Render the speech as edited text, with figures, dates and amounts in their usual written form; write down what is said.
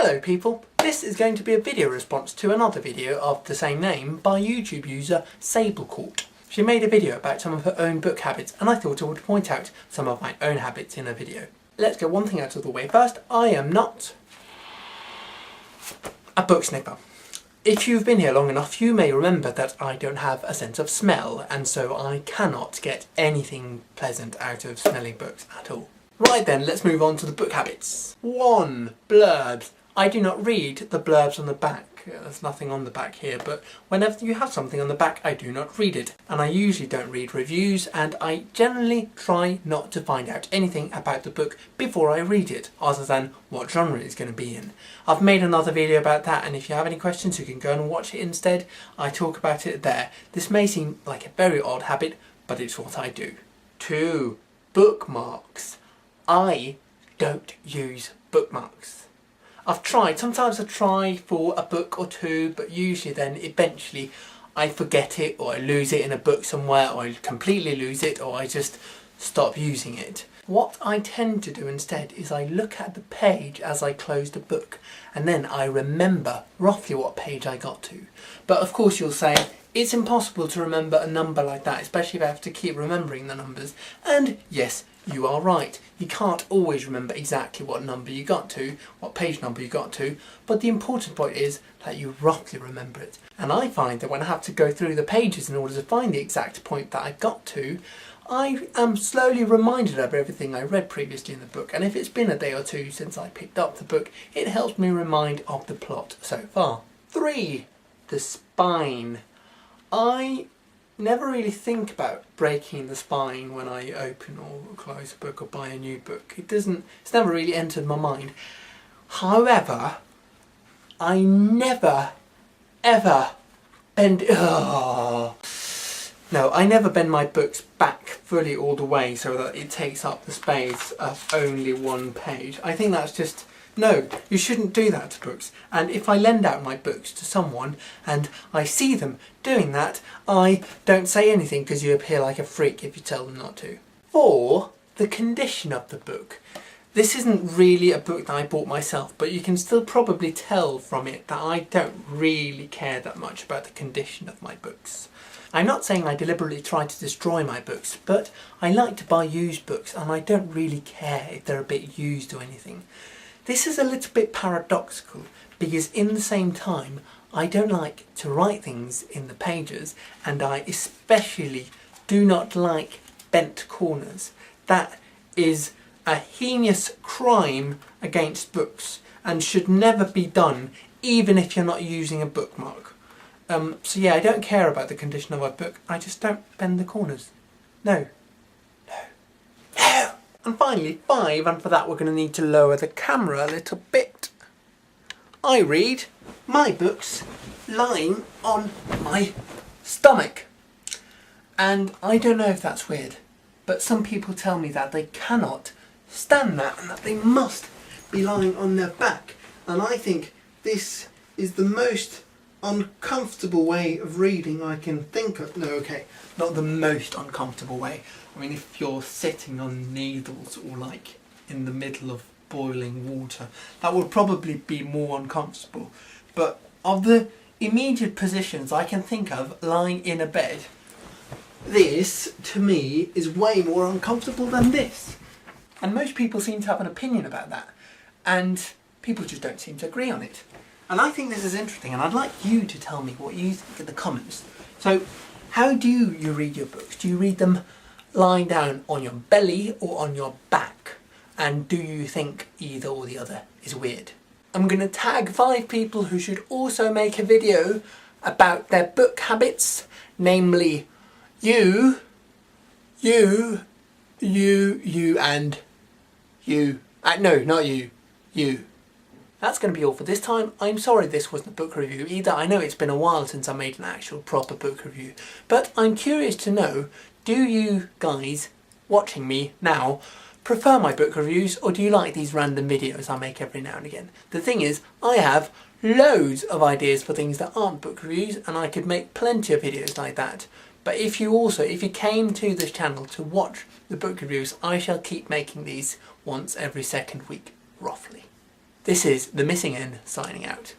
Hello people, this is going to be a video response to another video of the same name by YouTube user SableCaught. She made a video about some of her own book habits and I thought I would point out some of my own habits in a video. Let's get one thing out of the way first. I am not a book sniffer. If you've been here long enough, you may remember that I don't have a sense of smell, and so I cannot get anything pleasant out of smelling books at all. Right then, let's move on to the book habits. 1. Blurbs. I do not read the blurbs on the back. There's nothing on the back here, but whenever you have something on the back, I do not read it. And I usually don't read reviews, and I generally try not to find out anything about the book before I read it, other than what genre it's going to be in. I've made another video about that, and if you have any questions, you can go and watch it instead. I talk about it there. This may seem like a very odd habit, but it's what I do. 2. Bookmarks. I don't use bookmarks. I've tried, sometimes I try for a book or two, but usually then eventually I forget it, or I lose it in a book somewhere, or I completely lose it, or I just stop using it. What I tend to do instead is I look at the page as I close the book, and then I remember roughly what page I got to. But of course you'll say, it's impossible to remember a number like that, especially if I have to keep remembering the numbers. And yes, you are right. You can't always remember exactly what number you got to, what page number you got to, but the important point is that you roughly remember it. And I find that when I have to go through the pages in order to find the exact point that I got to, I am slowly reminded of everything I read previously in the book, and if it's been a day or two since I picked up the book, it helps me remind of the plot so far. 3. The spine. I never really think about breaking the spine when I open or close a book or buy a new book. It's never really entered my mind. However, I never ever bend... No, I never bend my books back fully all the way so that it takes up the space of only one page. I think that's just... No, you shouldn't do that to books. And if I lend out my books to someone and I see them doing that, I don't say anything because you appear like a freak if you tell them not to. 4. The condition of the book. This isn't really a book that I bought myself, but you can still probably tell from it that I don't really care that much about the condition of my books. I'm not saying I deliberately try to destroy my books, but I like to buy used books and I don't really care if they're a bit used or anything. This is a little bit paradoxical because in the same time I don't like to write things in the pages, and I especially do not like bent corners. That is a heinous crime against books and should never be done, even if you're not using a bookmark. So yeah, I don't care about the condition of my book, I just don't bend the corners. No. And finally, 5, and for that we're going to need to lower the camera a little bit. I read my books lying on my stomach. And I don't know if that's weird, but some people tell me that they cannot stand that and that they must be lying on their back. And I think this is the most uncomfortable way of reading I can think of. No, okay, not the most uncomfortable way. I mean, if you're sitting on needles or like in the middle of boiling water, that would probably be more uncomfortable. But of the immediate positions I can think of lying in a bed, this, to me, is way more uncomfortable than this. And most people seem to have an opinion about that. And people just don't seem to agree on it. And I think this is interesting, and I'd like you to tell me what you think in the comments. So, how do you read your books? Do you read them lying down on your belly or on your back? And do you think either or the other is weird? I'm going to tag 5 people who should also make a video about their book habits, namely you, and you. No, not you. You. That's going to be all for this time. I'm sorry this wasn't a book review either. I know it's been a while since I made an actual proper book review. But I'm curious to know, do you guys watching me now prefer my book reviews, or do you like these random videos I make every now and again? The thing is, I have loads of ideas for things that aren't book reviews, and I could make plenty of videos like that. But if you came to this channel to watch the book reviews, I shall keep making these once every second week, roughly. This is the Missing N signing out.